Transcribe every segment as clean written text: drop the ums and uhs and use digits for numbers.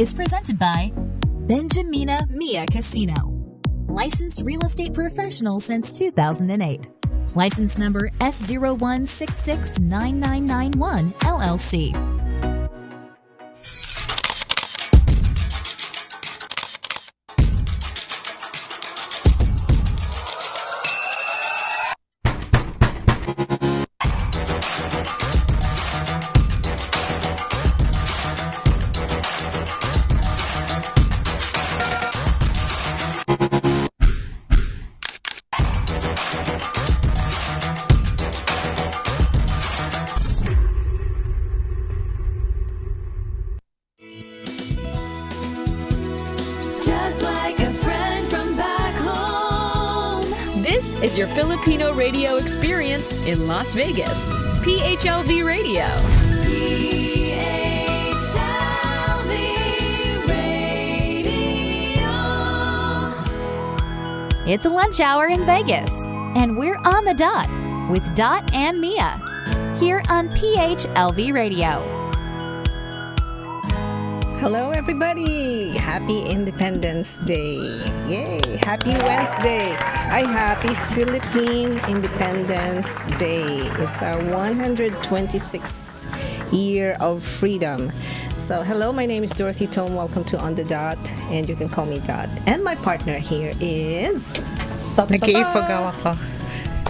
is presented by Benjamina Mia Casino. Licensed real estate professional since 2008. License number S01669991 LLC. This is your Filipino radio experience in Las Vegas. PHLV Radio. PHLV Radio. It's a lunch hour in Vegas, and we're on the dot with Dot and Mia here on PHLV Radio. Hello, everybody! Happy Independence Day! Yay! Happy Wednesday! Ay, happy Philippine Independence Day! It's our 126th year of freedom. So, hello, my name is Dorothy Tome. Welcome to On the Dot, and you can call me Dot. And my partner here is... Nag-iifagaw ako.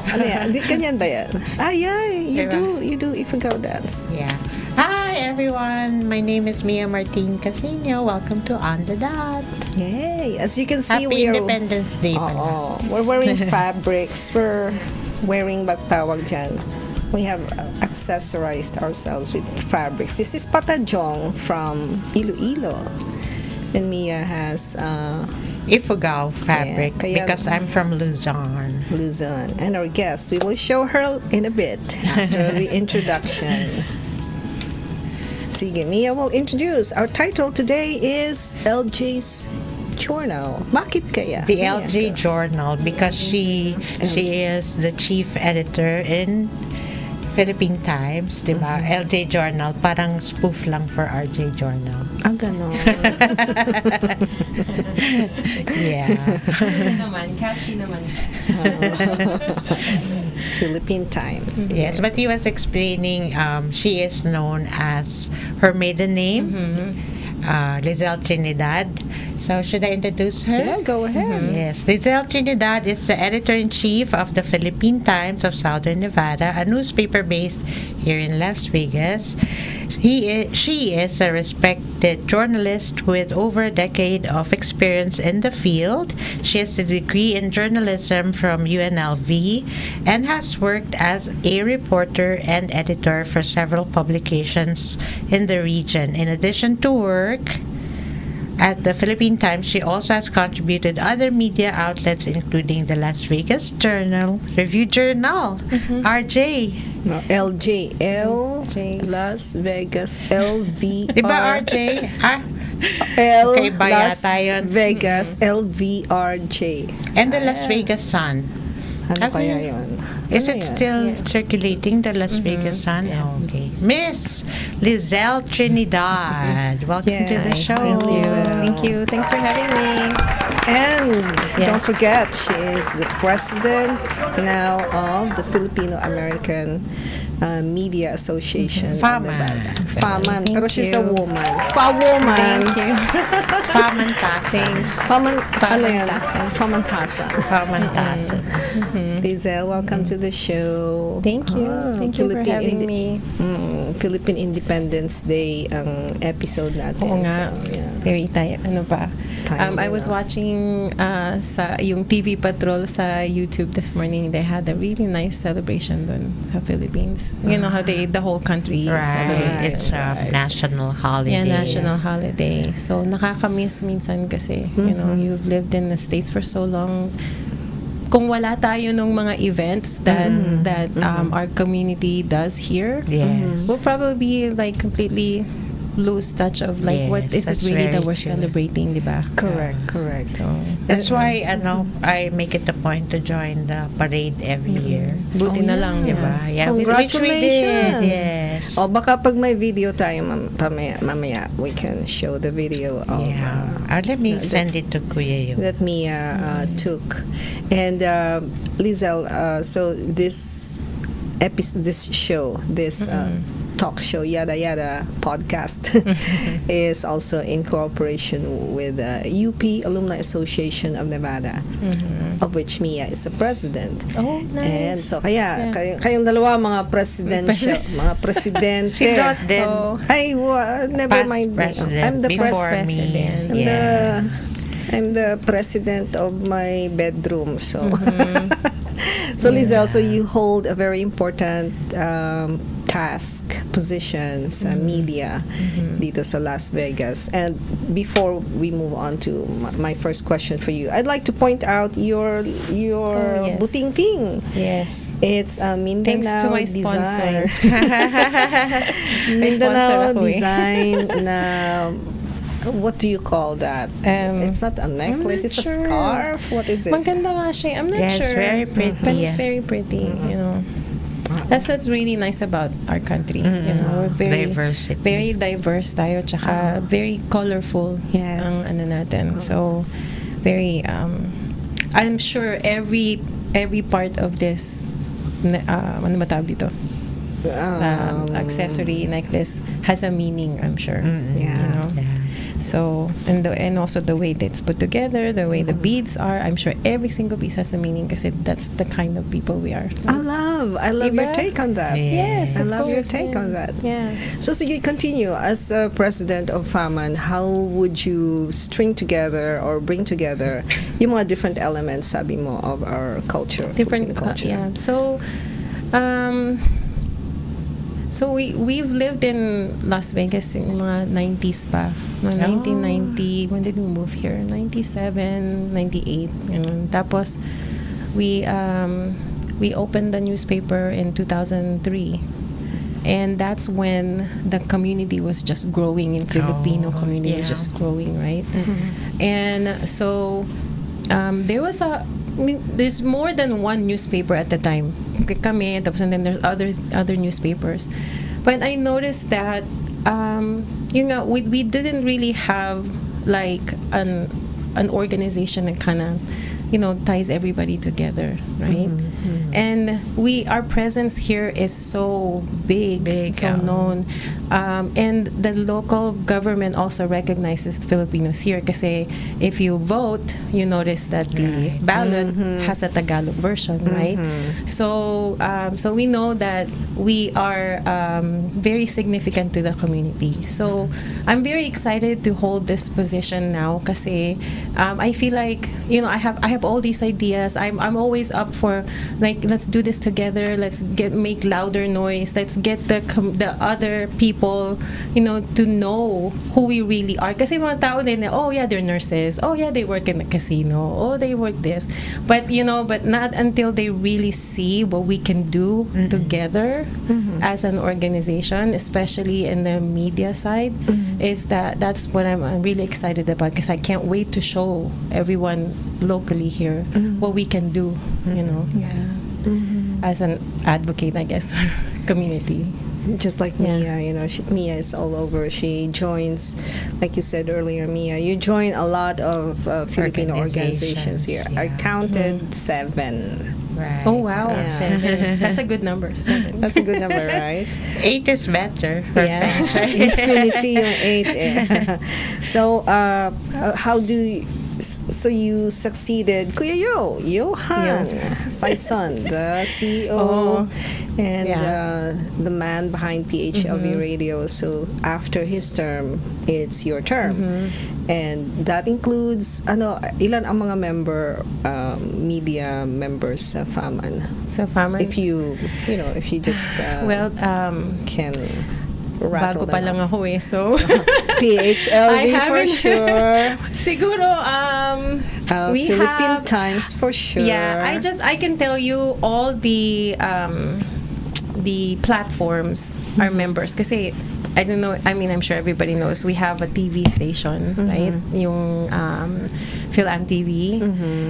Ano yan? Ganyan ba yan? Yeah, you do ifagaw dance. Yeah. Hi everyone, my name is Mia Martin Casino. Welcome to On the Dot. Yay! As you can see, Happy Independence Day pala. We're wearing fabrics. We're wearing tawag dyan. We have accessorized ourselves with fabrics. This is patajong from Iloilo. And Mia has Ifugao fabric because I'm from Luzon. And our guest, we will show her in a bit after the introduction. Sige, Mia will introduce. Our title today is LJ's Journal. Bakit kaya? The LJ Journal because she is the chief editor in Philippine Times, di ba? LJ Journal, parang spoof lang for RJ Journal. Ang ganon. Yeah. Catchy naman siya. Philippine Times. Yes, but he was explaining she is known as her maiden name, Leizel Trinidad. So should I introduce her? Yeah, go ahead. Yes, Leizel Trinidad is the editor-in-chief of the Philippine Times of Southern Nevada, a newspaper based here in Las Vegas. She is a respected journalist with over a decade of experience in the field. She has a degree in journalism from UNLV and has worked as a reporter and editor for several publications in the region. In addition to work at the Philippine Times, she also has contributed other media outlets including the Las Vegas Journal, Review Journal, RJ. No, LJ. Las Vegas, LVR. Diba RJ? Okay, ba Las yata yun? Vegas, LVRJ. And the Las Vegas Sun. Ano kaya yun? Is Ano it yan? still circulating, the Las Vegas Sun? Oh, okay. Miss Leizel Trinidad, welcome to the show. Thank you. Thank you. Thanks for having me. And don't Yes. forget, she is the president now of the Filipino American Media Association. Fama. Faman. Pero she's a you. woman. Fa-woman. Thank you. Famantasan. Famantasan. Famantasan. Leizel, welcome to the show. Thank you. Thank you for having me. Philippine Independence Day ang episode natin. Oo nga. So, yeah. Very ano pa. I was na. watching sa yung TV Patrol sa YouTube this morning. They had a really nice celebration dun sa Philippines. You know how the whole country Right. celebrates. It's a national holiday. Yeah, national holiday. So, nakakamiss minsan kasi, you know, you've lived in the States for so long. Kung wala tayo nung mga events that our community does here, Yes. we'll probably be like completely lose touch of like what Yes, is it that's really that very we're true. celebrating, di ba? Correct. So, That's why I make it a point to join the parade every year. buti na lang, di Diba? ba? Yeah, which we did. Congratulations! Yes. O baka pag may video tayo mamaya, we can show the video of Let me send it to Kuya Yo. that Mia took. And Leizel, so this show, this talk show, Yada Yada podcast, is also in cooperation with UP Alumni Association of Nevada, of which Mia is the president. Oh, nice. And so kayong dalawa mga presidensya, mga presidente. She got them. Oh. Ay, never Past mind. president I'm the before president. me. I'm the president of my bedroom. So, so Leizel, so you hold a very important task, positions, media dito sa Las Vegas. And before we move on to my first question for you, I'd like to point out your yes. buting thing. Yes. It's Mindanao Thanks to my design. sponsor. May sponsor Mindanao ako eh. design na what do you call that? It's not a necklace, not it's sure. a scarf. What is it? Maganda nga siya. I'm not Yes, sure. very pretty, But it's yeah. very pretty, you know. That's what's really nice about our country. You know, we're very Diversity. very diverse tayo, tsaka very colorful Yes. ang ano natin. So very I'm sure every part of this ano ba tawag dito? Accessory necklace has a meaning, I'm sure. Yeah. You know? Yeah. So and also the way that it's put together, the way the beads are, I'm sure every single piece has a meaning kasi that's the kind of people we are. I love your Diba? take on that. Yes, I of love your course, take yeah. on that. Yeah. So sige, continue. As president of FAMAN, how would you string together or bring together yung mga different elements, sabi mo, of our culture, Different Philippine culture? yeah. So we've lived in Las Vegas in mga 90s pa. No, 1990, when did we move here? 97, 98. Ganun. Tapos we opened the newspaper in 2003. And that's when the community was just growing, in Filipino community was yeah. just growing, right? And so there's more than one newspaper at the time. Kami, tapos and then there's other newspapers. But I noticed that we didn't really have like an organization that kind of ties everybody together, right? And our presence here is so big so known, and the local government also recognizes Filipinos here kasi if you vote, you notice that the ballot has a Tagalog version, right? So we know that we are very significant to the community. So I'm very excited to hold this position now kasi I feel like I have all these ideas. I'm always up for like, let's do this together, let's make louder noise, let's get the other people to know who we really are kasi mga tao din, oh yeah, they're nurses, oh yeah, they work in the casino, oh they work this, but not until they really see what we can do together as an organization, especially in the media side, is that's what I'm really excited about because I can't wait to show everyone locally here what we can do, Yes. as an advocate, I guess, community. Just like Yeah. Mia, Mia is all over. She joins, like you said earlier, Mia, you join a lot of Filipino organizations here. I counted 7. Right. Oh wow, Yeah. 7. That's a good number. 7. That's a good number, right? 8 is better. Yeah. Infinity yung 8 eh. So, how do you... So you succeeded Kuya Johan Saison, the CEO and the man behind PHLV Radio. So after his term, it's your term, and that includes ilan ang mga media members sa FAMAN. So FAMAN, If you just can rattle bago pa them lang off. ako eh, so PHLV for haven't- sure. siguro we Philippine have Times for sure. Yeah, I can tell you all the platforms are members kasi I don't know, I mean, I'm sure everybody knows, we have a TV station, right? Yung Fil-Am TV.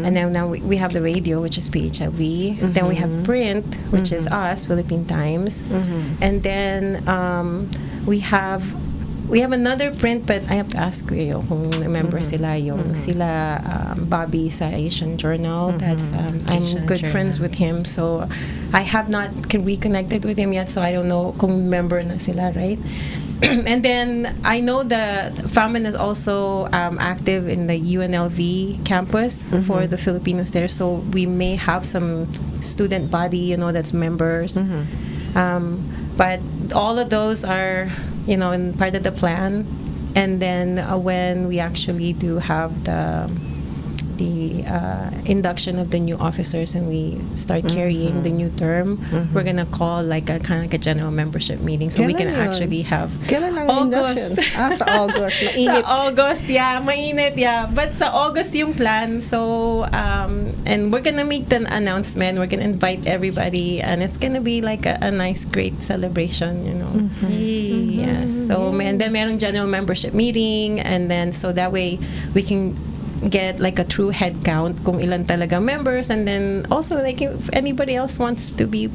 And then now we have the radio, which is PHLV. Then we have print, which is us, Philippine Times. And then we have another print, but I have to ask you kung member sila, yung sila Bobby sa Asian Journal. That's I'm Asian good Journal. friends with him, so I have not reconnected with him yet, so I don't know kung member na sila, right? And then I know the Faman is also active in the UNLV campus for the Filipinos there, so we may have some student body, that's members. But all of those are, in part of the plan. And then when we actually do have the induction of the new officers and we start carrying the new term, we're gonna call like a kind of like a general membership meeting, so we can Kailan yun? actually have Kailan ang August. induction? Sa August. Mainit. Sa August, yeah, mainit, yeah. But sa August yung plan. So, and we're gonna make the announcement. We're gonna invite everybody, and it's gonna be like a nice, great celebration, Yes. So, and then merong general membership meeting, and then so that way we can get like a true head count kung ilan talaga members, and then also like if anybody else wants to be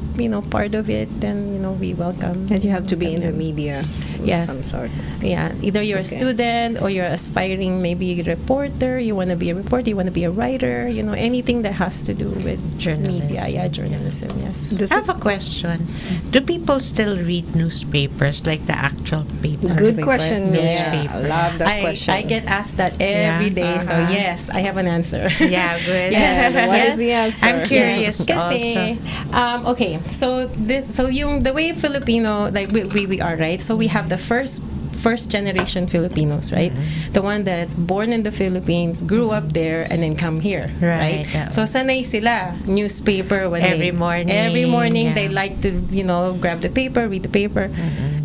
part of it, then we welcome. And you have to be in the them. media of Yes. some sort. Yeah, either you're a Okay. student or you're aspiring maybe reporter, you want to be a reporter, you want to be a writer, anything that has to do with Journalism. media, journalism, yes. Does I have a question. Do people still read newspapers, like the actual paper? Good question. Yes. Yes. I love that question. I get asked that every Yeah. day, so yes, I have an answer. Yeah, good. Yes. What is the answer? I'm curious Kasi, also. okay, so the way Filipino, like we are, right? So we have the first generation Filipinos, right? The one that's born in the Philippines, grew up there, and then come here, right? Right, So sanay sila newspaper when Every morning, yeah. they like to grab the paper, read the paper,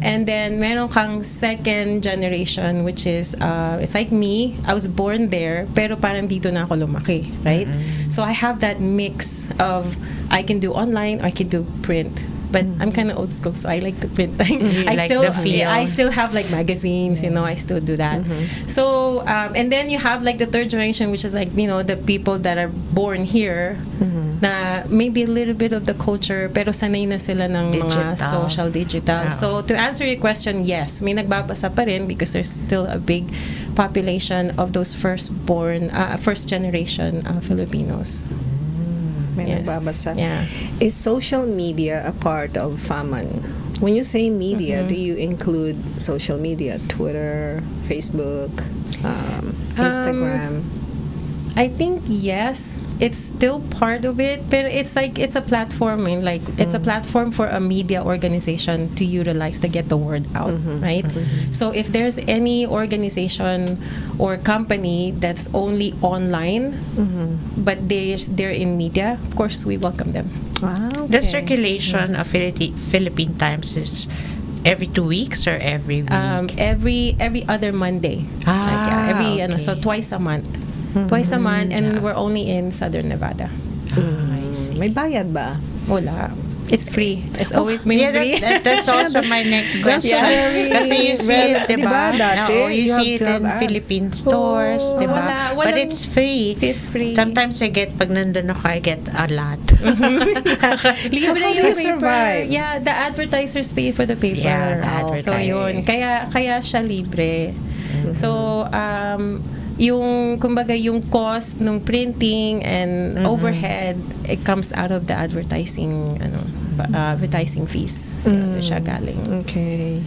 and then meron kang second generation, which is it's like me. I was born there, pero parang dito na ako lumaki, right? So I have that mix of I can do online or I can do print. But I'm kind of old school, so I like the print thing. I like still, the feel. I still have like magazines, I still do that. So, and then you have like the third generation, which is like the people that are born here, na maybe a little bit of the culture, pero sanay na sila ng mga Digital. social digital. So to answer your question, yes, may nagbabasa pa rin because there's still a big population of those first generation Filipinos. May Yes. nagbabasa. Yeah. Is social media a part of Faman? When you say media, do you include social media, Twitter, Facebook, Instagram? I think yes, it's still part of it, but it's like it's a platform, it's a platform for a media organization to utilize to get the word out, right? So if there's any organization or company that's only online, but they're in media, of course we welcome them. The circulation of Philippine Times is every 2 weeks or every week? Every other Monday. Okay. So twice a month. Twice a month, and we're only in Southern Nevada. May bayad ba? Wala. It's free. It's always been Yeah, free. that's also my next That's question. very Kasi you see it, relevant. diba? Diba, dati, No, you you see have it to have in ads. Philippine stores, Oh, diba? wala. But Walang- it's free. It's free. Sometimes I get, pag nandun ako, I get a lot. Libre how do yung you survive? Yeah, the advertisers pay for the paper. Yeah, the So yun, kaya siya libre. So yung kumbaga yung cost ng printing and overhead, it comes out of the advertising advertising fees. Yun, siya galing. Okay.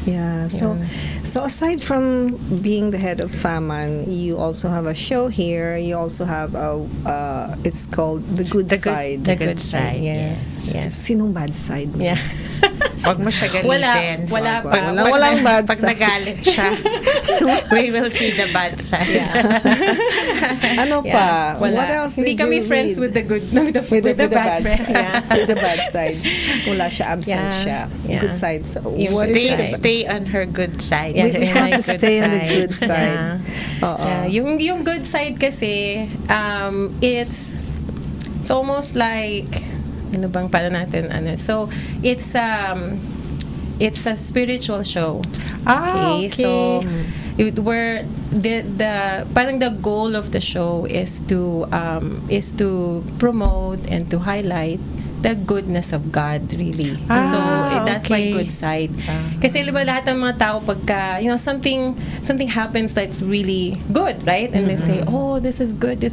Yeah. So aside from being the head of Faman, you also have a show here. You also have it's called The Good Side. The Good Side, Yes. Yes. Sinong bad side? Yeah. Huwag mo siya galitin. Wala pa. Walang bad Pag side. nagalit siya, we will see the bad side. Ano pa? Wala. What else Hindi did kami you friends read? with the good, with the bad friend. side. Yeah. With the bad side. Wala siya, absent Yeah. siya. Yeah. Good side. So, Yung what is good it? side. Stay on her good side. Yes, We in have my to good stay on the side. good side. Oo. Yeah, yung good side kasi it's almost like ano bang para natin so it's it's a spiritual show. Okay. So where the parang the goal of the show is to promote and to highlight the goodness of God, really. So that's my good side. Kasi diba lahat ng mga tao pagka something happens that's really good, right? And they say, oh, this is good,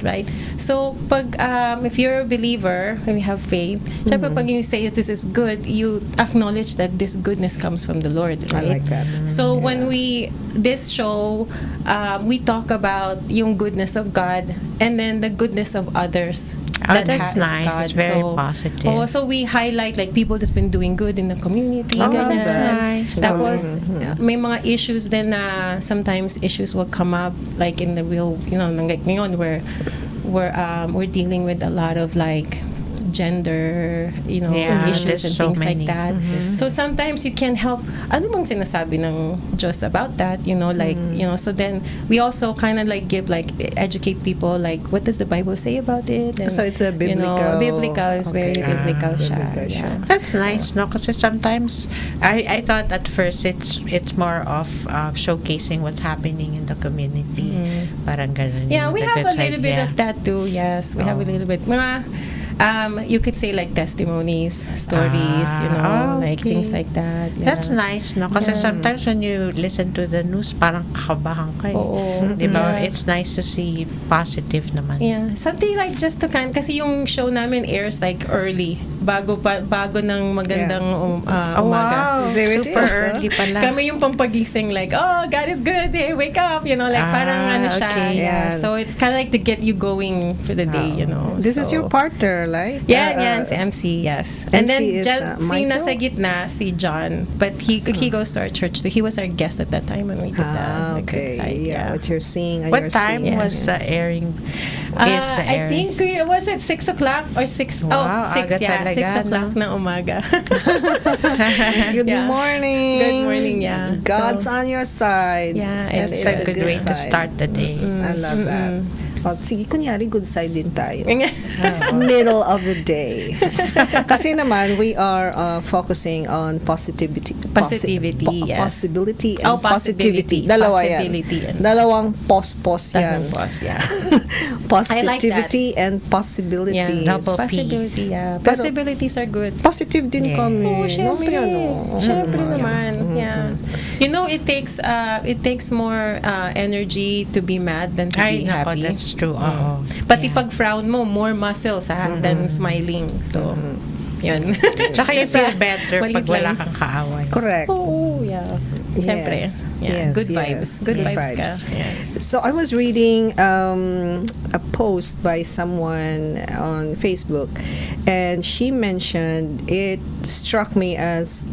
right? So pag if you're a believer and you have faith, syempre pag you say this is good, you acknowledge that this goodness comes from the Lord, right? I like that. So when this show, we talk about yung goodness of God and then the goodness of others. That's nice. It's very positive. So we highlight like people that's been doing good in the community. That's nice. Tapos may mga issues then na sometimes issues will come up like in the real, like ngayon we're dealing with a lot of like gender, issues and so things many. like that. So sometimes you can help. Ano bang sinasabi ng Diyos about that? So then we also kind of like educate people like what does the Bible say about it? And, So it's a biblical. Biblical is very biblical siya. biblical siya. Yeah. That's nice, no? Kasi sometimes I thought at first it's more of showcasing what's happening in the community. Parang ganun. Yeah, yung we the have good a little side, bit yeah. of that too. Yes, we have a little bit. You could say like testimonies, stories, like okay. things like that. Yeah. That's nice, no? Kasi sometimes when you listen to the news, parang kakabahan ka eh. Oo. Diba? Yeah. It's nice to see positive naman. Yeah, something like just to kasi yung show namin airs like early, bago ng magandang umaga. Wow, There it super is, early pala. Kami yung pampagising like, oh, God is good, hey, wake up, like parang ano siya. okay. Yeah. Yeah. So it's kind of like to get you going for the day, This is So- your partner, right? Yeah, si MC, yes. And then MC is, si Michael? nasa gitna, si John. But he goes to our church too. He was our guest at that time when we did the good side. Yeah, what you're seeing on What your time screen. was the airing? Is the I airing? think was it 6 o'clock or 6? Wow, 6, aga yeah. talaga, 6 o'clock no? na umaga. Good Yeah. morning. Good morning, yeah. God's So- on your side. Yeah, And It's it's a good way to side. start the day. I love that. Oh, sige, kunyari, good side din tayo. Middle of the day. Kasi naman, we are focusing on positivity. Positivity, yes. Possibility and Possibility. Dalawa Possibility yan. and Dalawang pos yan. Doesn't pause, yeah. Positivity and possibilities. Yeah. Double P. Possibility, yeah. Pero- Possibilities are good. Positive din Yeah. kami. Oh, syempre. ano. Syempre naman. Yeah. It takes more energy to be mad than to Ay, be nako, happy. that's true. Oo. Pati Yeah. pag frown mo, more muscles than smiling. So, yun. Tsaka you feel better Maliit pag wala lang. kang kaaway. Correct. Oo, yeah. Siyempre. Yes. Yeah. Yes, Good yes. vibes. Good Good vibes ka. vibes. Yes. So I was reading a post by someone on Facebook, and she mentioned it struck me as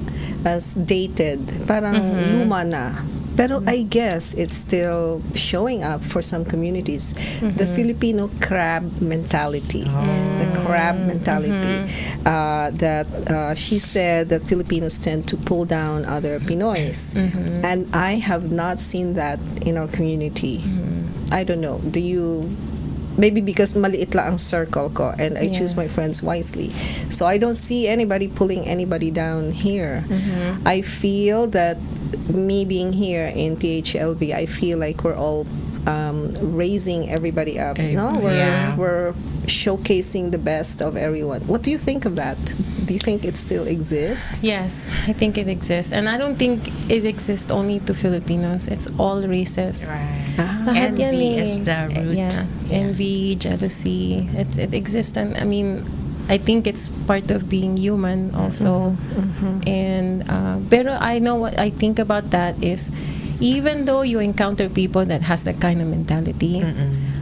dated, parang luma na. Pero I guess it's still showing up for some communities. The Filipino crab mentality. The crab mentality. That she said that Filipinos tend to pull down other Pinoys. And I have not seen that in our community. I don't know. Do you... Maybe because maliit lang ang circle ko and I choose my friends wisely. So I don't see anybody pulling anybody down here. I feel that me being here in PHLV, I feel like we're all raising everybody up. No, we're showcasing the best of everyone. What do you think of that? Do you think it still exists? Yes, I think it exists. And I don't think it exists only to Filipinos. It's all races. Lahat yan Envy eh. is the root. Yeah. Envy, jealousy. It exists. And I mean, I think it's part of being human also. And pero I know what I think about that is even though you encounter people that has that kind of mentality,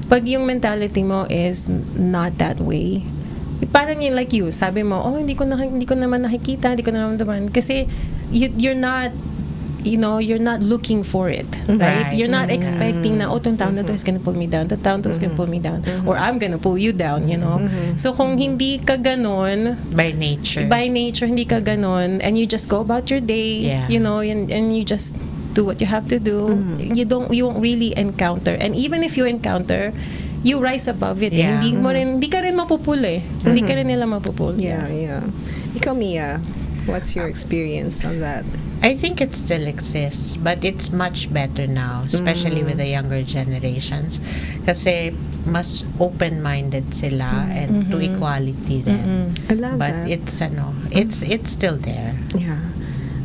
pag yung mentality mo is not that way, parang yung like you, sabi mo, oh, hindi ko naman nakikita, hindi ko naman naman. Kasi you're not you're not looking for it, right? You're not expecting na, oh, itong town na to is gonna pull me down, itong town to is gonna pull me down, or I'm gonna pull you down, So kung hindi ka ganon, By nature. hindi ka ganon, and you just go about your day, Yeah. and you just do what you have to do, you won't really encounter. And even if you encounter, you rise above it. Yeah. Hindi ka rin mapupul eh. Hindi ka rin nila mapupul. Yeah. Ikaw, Mia. What's your experience on that? I think it still exists, but it's much better now, especially with the younger generations. Kasi mas open-minded sila and to equality then. I love But that. it's still there. Yeah.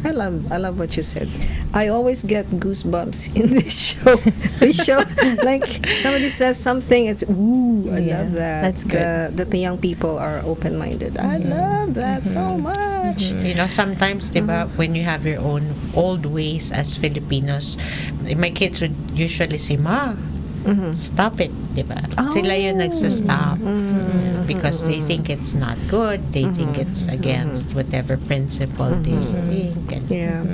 I love what you said. I always get goosebumps in this show. This show, like somebody says something, it's ooh, I love that. That's good. That the young people are open-minded. I love that so much. You know, sometimes, diba, when you have your own old ways as Filipinos, my kids would usually say, Ma, stop it, diba? Sila yung nagsastop. Because they think it's not good. They think it's against whatever principle they think. And, Yeah.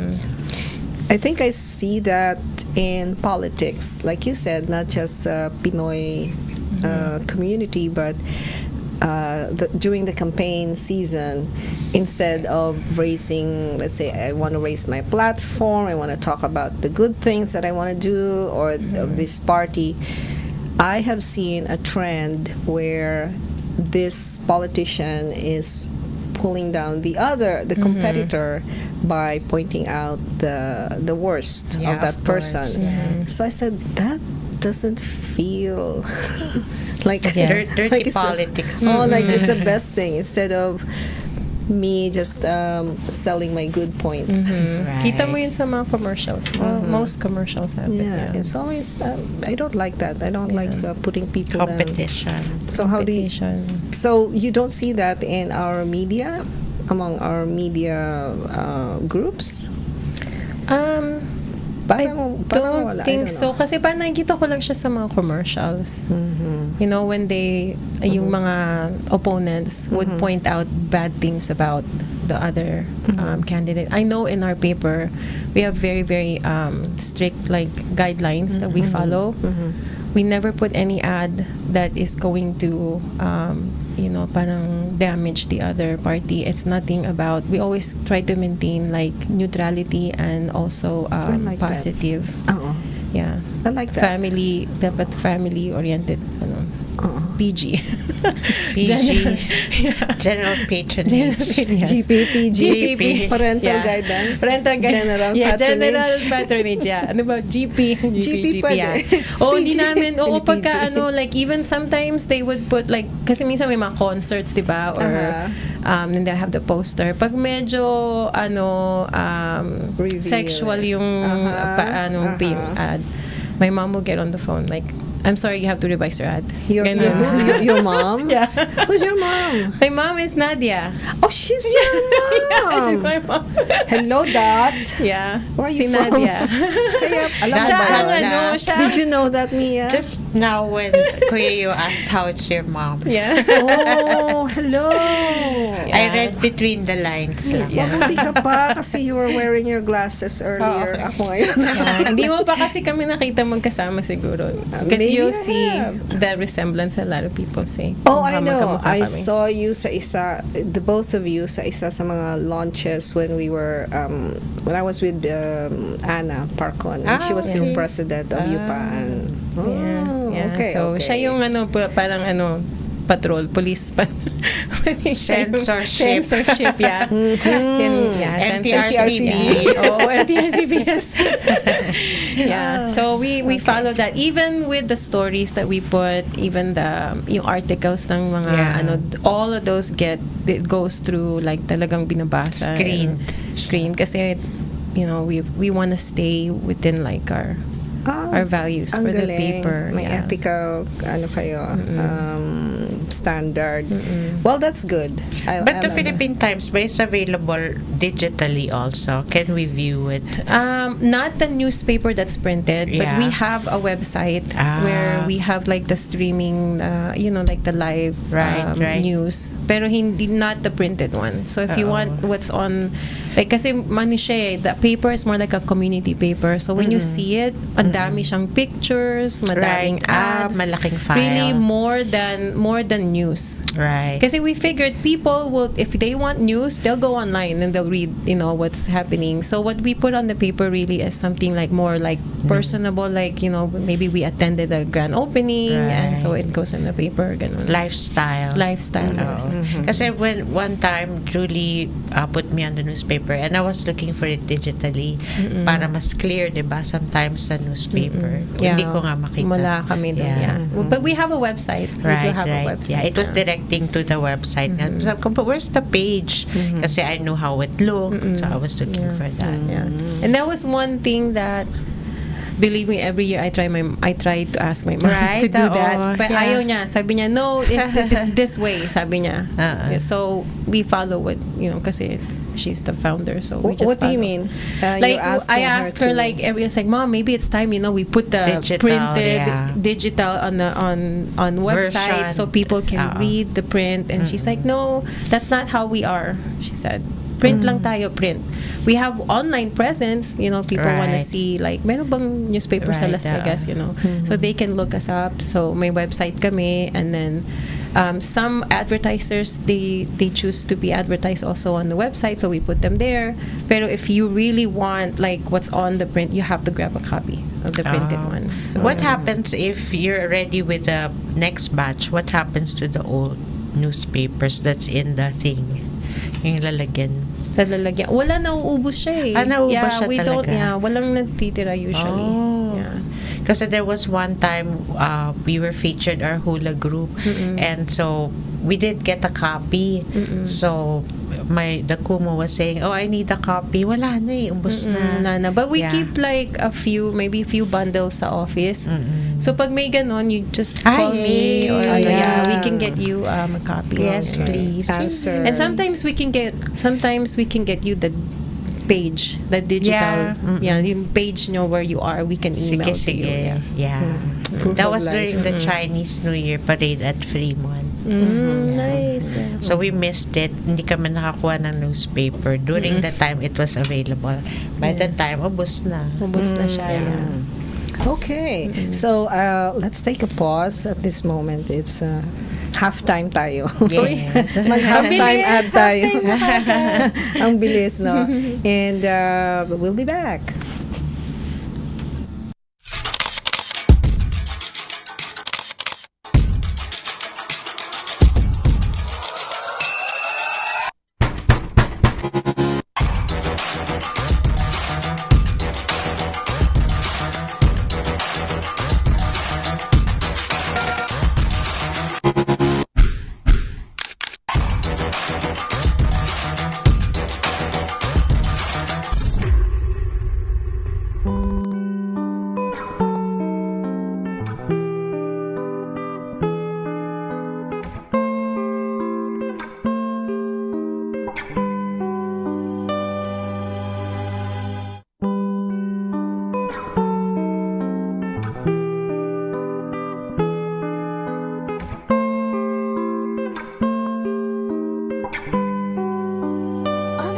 I think I see that in politics, like you said, not just Pinoy community, but during the campaign season, instead of raising, let's say, I want to raise my platform, I want to talk about the good things that I want to do, or of this party, I have seen a trend where this politician is pulling down the competitor by pointing out the worst Yeah, of that of course, person. So I said, that doesn't feel like Dirty like it's politics. like it's the best thing, instead of me just selling my good points. Right. Kita mo yun sa mga commercials. Most commercials have it. Yeah, it's always I don't like that. I don't like putting people down. Competition. So how do you, Competition. so you don't see that in our media, among our media groups? I Parang don't wala, I think don't so. know. Kasi parang nakikita ko lang siya sa mga commercials. You know, when they, yung mga opponents would point out bad things about the other candidate. I know in our paper, we have very, very strict like guidelines that we follow. We never put any ad that is going to, you know, parang damage the other party. It's nothing about, we always try to maintain like neutrality and also like that. positive. Oo. Yeah. I like that. Family, dapat family-oriented, ano, PG. PG. General patronage. GPP, parental guidance, Parental general yeah, patronage. general patronage, yeah. Ano ba? GP, pwede. yeah. Oo, hindi PG. namin, oo, Hindi pagka PG. ano, like even sometimes they would put like, kasi minsan may mga concerts, di ba? Or, and they have the poster. Pag medyo, ano, Reveal. sexual yung, ad, my mom will get on the phone, like, I'm sorry, you have to revise your ad. Your mom? Yeah. Who's your mom? My mom is Nadia. Oh, she's your mom. Yeah, she's my mom. Hello, Dad. Yeah. Where are si you from? Nadia. Kaya, alam mo Siya ba ang yun? ano, siya. Did you know that, Mia? Just now when Kuya Yo asked how it's your mom, Yeah. Oh, hello. I read between the lines lang. Mabuti ka pa kasi you were wearing your glasses earlier. Okay. Ako ngayon. Yeah. Hindi mo pa kasi kami nakita magkasama siguro. Because Maybe you'll I see have. the resemblance a lot of people say. Oh, I know. Magkamukha I kami. saw you sa isa, the both of you sa isa sa mga launches when we were, when I was with Anna Parcon. And she was still president of UPAN. Oh, Yeah. okay. So, okay. siya yung ano, parang ano, patrol, police. Censorship, yeah. Yeah, NTRCB. Oh, NTRCB, yes. Yeah. So, we follow that. Even with the stories that we put, even yung articles ng mga, ano, all of those it goes through, like, talagang binabasa. Screened. Kasi, you know, we want to stay within, like, our values Ang for the galing. paper. May Yeah. ethical, ano kayo, standard. Well, that's good. But the Philippine Times is available digitally also. Can we view it? Not the newspaper that's printed, but Yeah. we have a website where we have like the streaming, you know, like the live Right. news. Pero hindi, not the printed one. So if you want what's on, like, kasi mani siya eh, the paper is more like a community paper. So when you see it, ang dami siyang pictures, madaming Right. ads. Malaking file. Really more than on news. Right. Kasi we figured people will, if they want news, they'll go online and they'll read, what's happening. So what we put on the paper really is something like more like personable, like, maybe we attended a grand opening, and so it goes in the paper. Ganun. Lifestyle. Yes. Kasi when one time Julie put me on the newspaper and I was looking for it digitally para mas clear, 'di ba? Sometimes sa newspaper hindi ko nga makita. Wala kami doon. Yeah. But we have a website. We do have a website. Yeah, it was directing to the website. Sabi ko, but where's the page? Kasi I knew how it looked. So I was looking for that. Yeah. And that was one thing that, believe me, every year I try to ask my mom to do that. But ayaw niya. Sabi niya, no, it's this way. Sabi niya. Yeah, so we follow what, kasi she's the founder. So we just What do you follow. mean? Like, I ask her like every, it's like, Mom, maybe it's time, we put the printed digital on website so people can read the print. And she's like, no, that's not how we are, she said. Print lang tayo, print. We have online presence, people want to see, like, meron bang newspaper sa Las Vegas, so they can look us up. So may website kami, and then some advertisers, they choose to be advertised also on the website, so we put them there. Pero if you really want, like, what's on the print, you have to grab a copy of the printed one. So what happens if you're ready with the next batch? What happens to the old newspapers that's in the thing? Yung lalagyan. Sa lalagyan. Wala, nauubos siya eh. Nauubos siya we talaga. Walang natitira usually. Yeah. Kasi there was one time we were featured, our hula group, and so we did get a copy. So the Kumu was saying, oh, I need a copy. Wala na eh, ubos na. Wala na. But we keep like maybe a few bundles sa office. So pag may ganon, you just call me, or we can get you a copy. Yes, please. Answer. And sometimes we can get you the page, the digital, yung page nyo where you are, we can email to you. That was during the Chinese New Year parade at Fremont. Nice. Yeah. So we missed it. Hindi kami nakakuha ng newspaper. During the time it was available. By the time, ubos na. Ubos na siya. Okay. So, let's take a pause at this moment. It's halftime tayo. Yes. Mag-halftime ad tayo. Ang bilis, no? And we'll be back.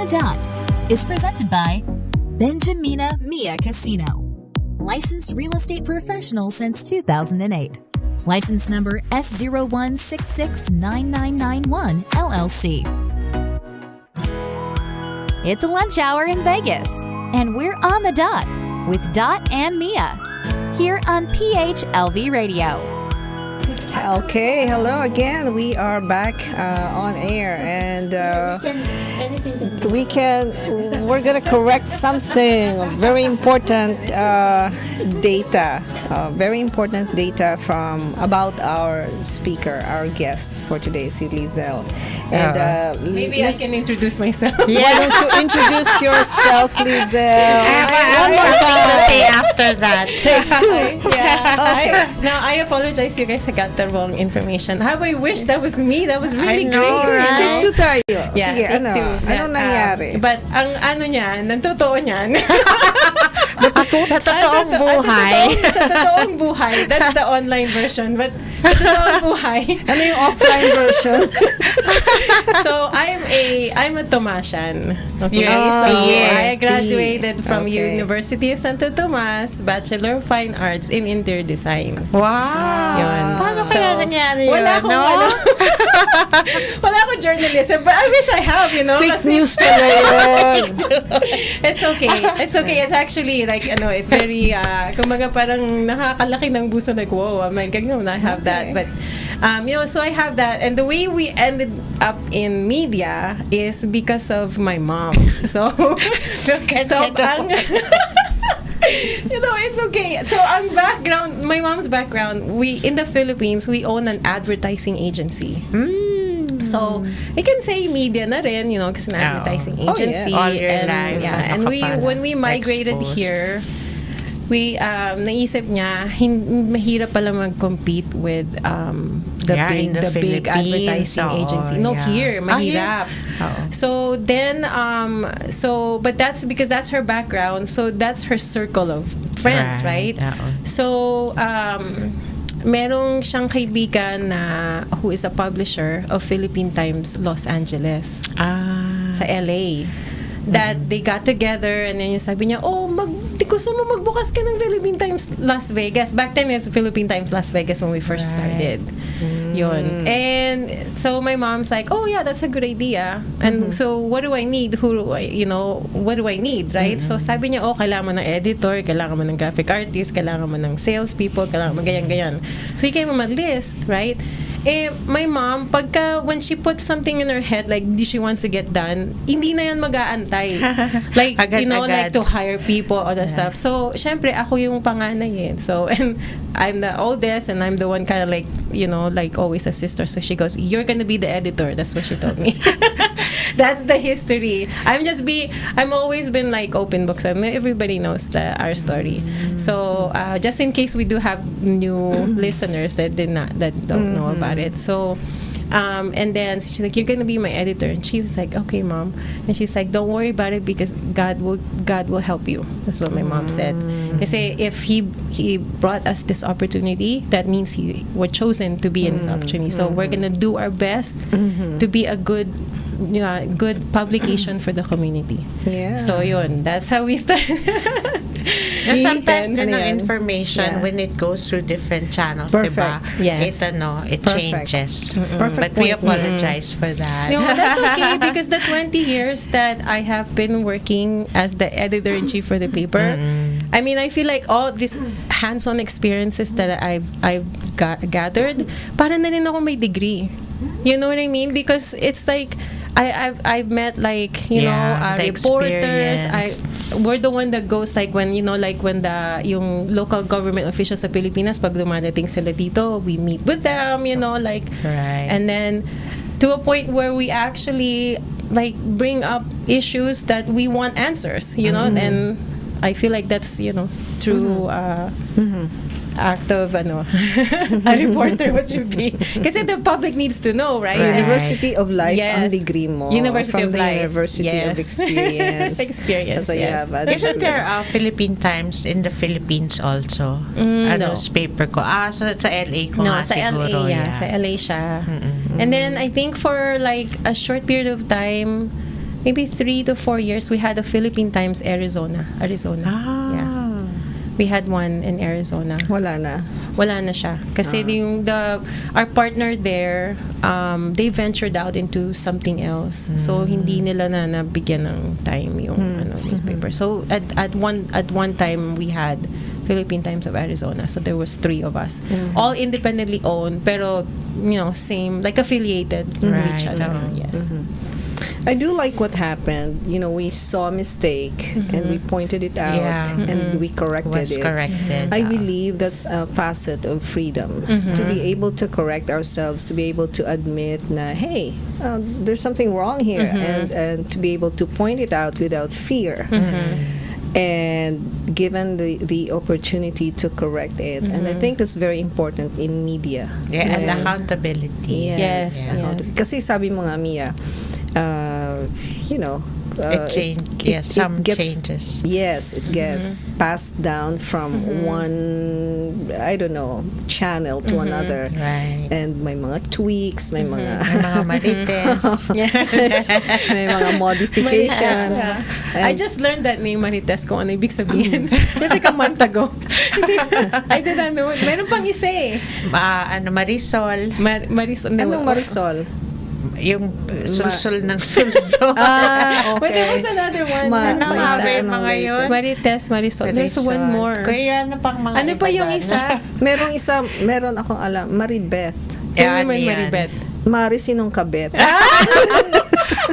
Dot is presented by Benjamina Mia Casino. Licensed real estate professional since 2008. License number S01669991 LLC. It's a lunch hour in Vegas, and we're on the dot with Dot and Mia here on PHLV Radio. Okay, hello again. We are back on air, and we're gonna correct something very important data, very important data about our speaker, our guest for today, si Leizel. And maybe I can introduce myself. Why don't you introduce yourself, Leizel? One more time to say after that. Take two. Okay. Now I apologize, you guys. I got the wrong information. How I wish that was me. That was really know, great. right? Take two tayo. Yeah, Sige, take ano? two. Anong nangyari? But ang niyan, ang totoo niyan. Sa totoong buhay. Sa totoong buhay. That's the online version. But sa totoong buhay. Ano yung offline version? So I'm a Tomasian. Okay. Yes. So Yes. I graduated from Okay. University of Santo Tomas, Bachelor of Fine Arts in Interior Design. Wow. Yun. Paano kaya nangyari yun, wala akong, no? wala akong journalism, but I wish I have, Fake kasi- news pala yun. It's okay. It's okay. It's actually like, it's very, kumbaga parang nakakalaki ng buso, like, whoa, I'm like, I have that. But, so I have that. And the way we ended up in media is because of my mom. So, ang, it's okay. So, ang background, my mom's background, in the Philippines, we own an advertising agency. So, you can say media na rin, kasi an advertising agency. All your and, life, and when we migrated exposed. here, we naisip niya mahirap pala mag-compete with the big advertising agency. No, here mahirap. So then but that's because that's her background, so that's her circle of friends, right? So merong siyang kaibigan na who is a publisher of Philippine Times Los Angeles sa LA. That they got together and then yung sabi niya, gusto mo magbukas ka ng Philippine Times Las Vegas. Back then, it's Philippine Times Las Vegas when we first started. Yun. And so my mom's like, oh yeah, that's a good idea. And so what do I need? What do I need, right? So sabi niya, kailangan mo ng editor, kailangan mo ng graphic artist, kailangan mo ng salespeople, kailangan mo ganyan. So he came up with a list, right? My mom, when she puts something in her head, like she wants to get done, hindi na yan mag-aantay. Like, like to hire people, all that stuff. So, syempre, ako yung panganay. So, and I'm the oldest, and I'm the one kind of like, like always a sister. So she goes, you're gonna be the editor. That's what she told me. That's the history. I'm always been like open book. So everybody knows our story. So, just in case we do have new listeners that don't know about it. So, and then she's like, you're gonna be my editor, and she was like, okay, mom. And she's like, don't worry about it because God will help you. That's what my mom said. Kasi if he brought us this opportunity, that means we're chosen to be in this opportunity. So we're gonna do our best to be a good publication for the community. Yeah. So yun, that's how we started. Sometimes the information when it goes through different channels, diba? Yes. It changes. Perfect. But we apologize for that. No, that's okay because the 20 years that I have been working as the editor-in-chief for the paper, I mean, I feel like all these hands-on experiences that I've gathered, para na rin ako may degree. You know what I mean? Because it's like I've met like reporters. We're the one that goes like when when yung local government officials sa Pilipinas, pag dumadating sila dito, we meet with them, right. And then to a point where we actually like bring up issues that we want answers, and I feel like that's true act of a reporter what should be, kasi the public needs to know, right? University of Life ang degree mo. University from of the Life. University of Experience. Experience. That's why you have a Isn't there Philippine Times in the Philippines also? No. Paper ko. So sa LA ko No, nga sa siguro. LA, sa LA siya. And then I think for like a short period of time, maybe 3 to 4 years, we had a Philippine Times Arizona. Yeah. We had one in Arizona. Wala na siya. Kasi our partner there, they ventured out into something else. So hindi nila na nabigyan ng time yung newspaper. So at one time we had Philippine Times of Arizona. So there was 3 of us, all independently owned, pero same, like affiliated with each other. Yes. I do like what happened. We saw a mistake and we pointed it out and we corrected it. I believe that's a facet of freedom, to be able to correct ourselves, to be able to admit na, hey, there's something wrong here, and to be able to point it out without fear. And given the opportunity to correct it. And I think that's very important in media. Yeah, and accountability. Yes. Kasi sabi mo nga, Mia, It changed. Yes, some changes. Yes, it gets passed down from one, I don't know, channel to another. Right. And may mga tweaks, may May mga mga marites. may mga modification. Yeah. And- I just learned that name, Marites, kung ano ibig sabihin. Just like a month ago. I didn't know. Meron pang isa eh. Marisol. Marisol. Anong Marisol? Yung sulsul ng sulsul. Ah, But there was okay. another one. Ano nga ba yung anong mga yun? Marites, Marisol. There's Marisol. one more. Kaya ano pang mga Ano pa yung isa? Meron akong alam, Maribeth. Sino Yan, naman yan. Maribet? Mari sinong kabet.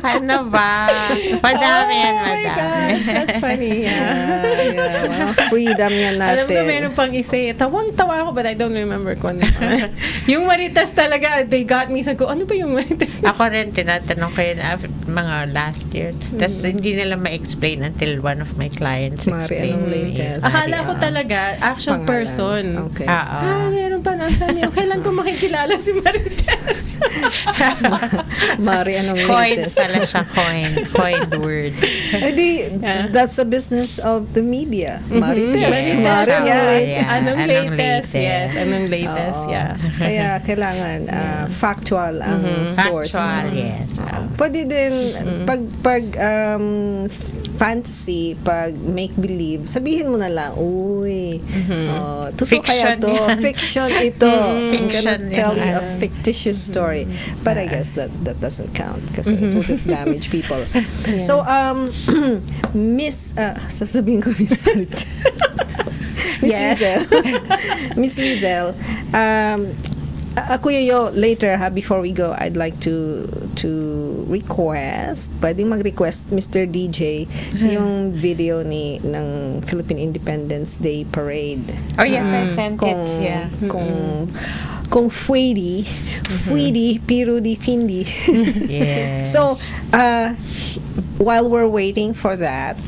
Ano ba? Madami yan, Oh my madami. gosh, that's funny. Yeah. Yeah, mga freedom yan Alam natin. ko meron pang isa eh. Tawang-tawa ako but I don't remember kung ano. Yung Marites talaga, they got me. Sabi ko, ano ba yung Marites? Ako rin, tinatanong ko yun mga last year. Tapos hindi nila ma-explain until one of my clients Mari, anong explained. latest? Akala ko talaga, actual Pangalan. person. Okay. Meron pa na. Sabi ko, kailan ko makikilala si Marites? Mari, anong Coin latest? pala siya, coin. Coined word. Edi, that's the business of the media. Marites. Yes. Mari, anong Yeah. latest? Anong Anong latest? latest? Yes, anong latest? Oo. Yeah. Kaya kailangan factual ang source. Factual, yes. Pwede din pag fantasy, pag make believe, sabihin mo na lang, uy, totoo kaya Fiction to, yan. fiction ito. I'm gonna Fiction tell you yan. a fictitious story. But I guess that doesn't count kasi it will just damage people. So Miss sasabihin ko Miss Marit. Miss Yes. Leizel. Miss Leizel, Kuya Yo, later before we go, I'd like to request, pwedeng mag-request Mr. DJ yung video ng Philippine Independence Day Parade. Oh, yes, I sent it. Yeah. Kung Fuedi, pero di Findi. Yes. So, while we're waiting for that,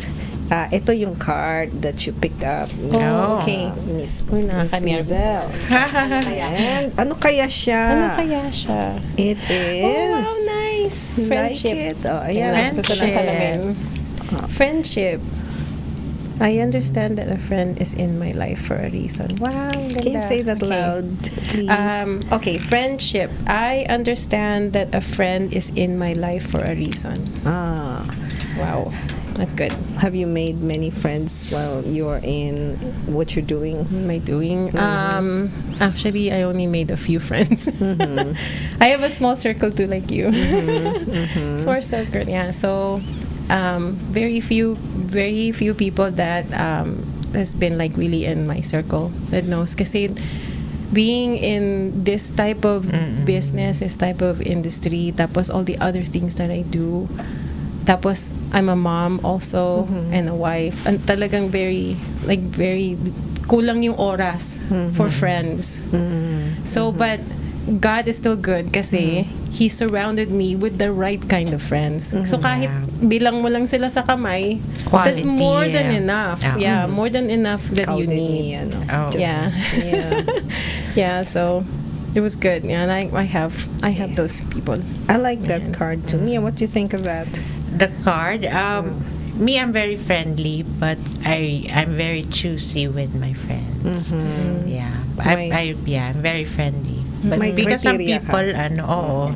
ito yung card that you picked up. Oh. Okay. Miss Uy, nakaka-nervous. Leizel. And ano kaya siya? Ano kaya siya? It is. Oh, wow, nice. You Friendship. like it? Oh, ayan. Tingnan ko sa salamin. Oh. Friendship. I understand that a friend is in my life for a reason. Wow, ganda. Can you say that Okay. loud, please? Okay, friendship. I understand that a friend is in my life for a reason. Wow, that's good. Have you made many friends while you're in what you're doing? What am I doing? Actually, I only made a few friends. I have a small circle too, like you. Small circle, yeah. So, very few people that has been like really in my circle that knows. Kasi being in this type of business, this type of industry, tapos all the other things that I do. Tapos, I'm a mom also and a wife. And talagang very kulang yung oras for friends. So, but God is still good kasi He surrounded me with the right kind of friends. So, kahit bilang mo lang sila sa kamay, that's Quality, more than yeah. enough. Yeah. Yeah, more than enough that you Counted need. me, ano. Oh. Just- Yeah. Yeah. Yeah, so it was good. Yeah, and I have those people. I like that card too. Mia, what do you think of that? The card, me, I'm very friendly, but I'm very choosy with my friends. Yeah, I'm very friendly. But May because some criteria ka. people,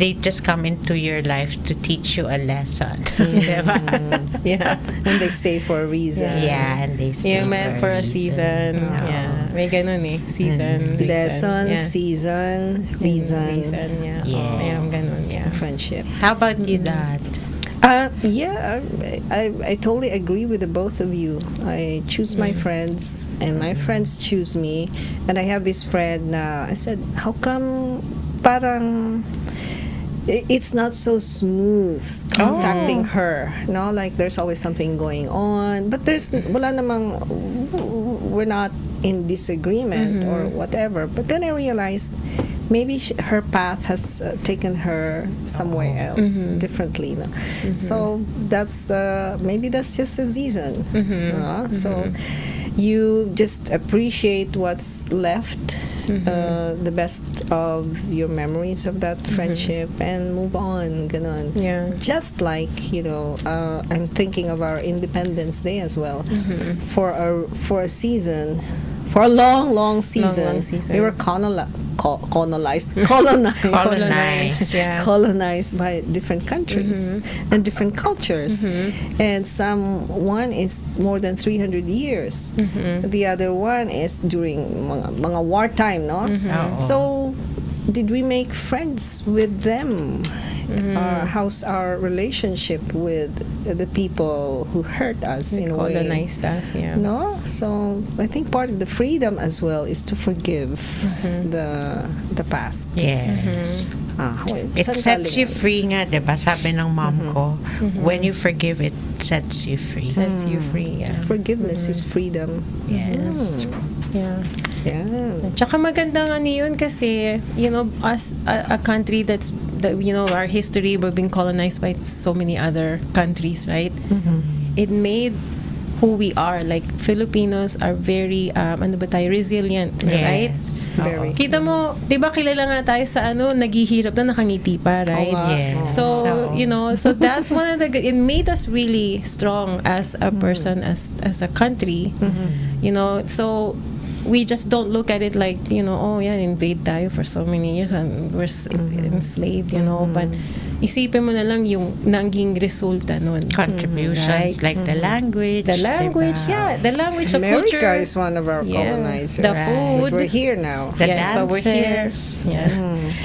they just come into your life to teach you a lesson. Diba? Yeah. And they stay for a reason. Yeah, and they stay Yeah, meant for a season. No. Yeah. May ganun eh. Season, reason. Lesson, Yeah. season, reason, Reason, yeah. Yeah. Mayroong ganun, yeah. friendship. How about you, Dad? Yeah, I totally agree with the both of you. I choose my friends, and my friends choose me. And I have this friend. I said, how come, parang it's not so smooth contacting her. No, like there's always something going on, but wala namang, we're not in disagreement or whatever. But then I realized maybe her path has taken her somewhere else differently. No? So that's maybe that's just a season. So you just appreciate what's left the best of your memories of that friendship and move on. Ganon. Yeah. Just like, I'm thinking of our Independence Day as well. For a season, for a long season, season. we were colonized Yeah. colonized by different countries and different cultures, and one is more than 300 years, the other one is during mga wartime, no? So did we make friends with them? How's our relationship with the people who hurt us in a way? Colonized us, yeah. No, so I think part of the freedom as well is to forgive the past. Yes. It saan sets you galing? free nga, diba? Sabi ng mom ko, when you forgive, it sets you free. Sets you free, yeah. Forgiveness is freedom. Yes. Yeah. Yeah. Tsaka magandang ano yun kasi, us, a country our history, we're being colonized by so many other countries, right? It made who we are. Like, Filipinos are very, resilient, right? Very. Kita mo, di ba kilala nga tayo sa naghihirap na nakangiti pa, right? Yes. So, so that's one of it made us really strong as a person, as a country. So we just don't look at it like, invade tayo for so many years and we're enslaved, but isipin mo na lang yung naging resulta nun. Contributions, right? like the language. The language, diba? yeah. The language, the America culture. is one of our colonizers. The food. But we're here now. The Yes, but we're here. dances, Yeah.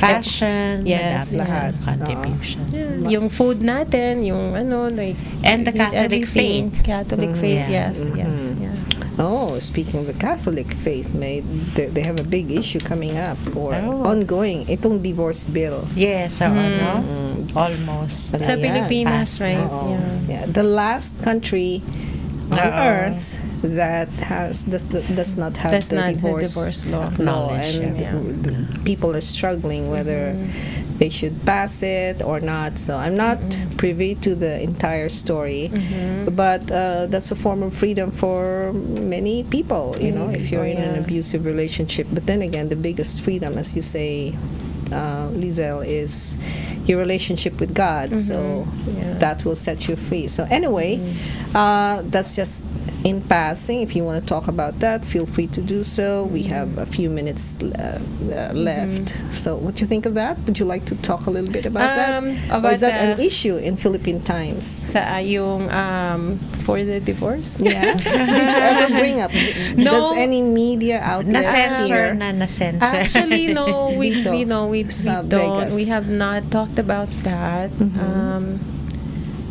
fashion, Yes. madami Lahat. contribution. Yeah. Yung food natin, yung like... And the eat Catholic everything. faith. Catholic faith, Yeah. yes, yeah. Oh, speaking of the Catholic faith, they have a big issue coming up or Oh. ongoing. Itong divorce bill. Yes, so almost. Sa Ayan. Pilipinas, right? Oo. Yeah. Yeah. The last country on Oo. earth that does not have Does the not the divorce divorce law. Acknowledge, and yeah. the people are struggling whether they should pass it or not. So I'm not privy to the entire story, but that's a form of freedom for many people. If you're in an abusive relationship. But then again, the biggest freedom, as you say, Leizel, is your relationship with God. So Yeah. that will set you free. So anyway, that's just in passing. If you want to talk about that, feel free to do so. We have a few minutes left. So what do you think of that? Would you like to talk a little bit about that? Or About is that an the- issue in Philippine times? Sa yung for the divorce? Yeah. Did you ever bring up? No. Does any media outlet Na-censor here? na-censor. Actually, no, we Dito, we sa don't. Vegas. We have not talked about that.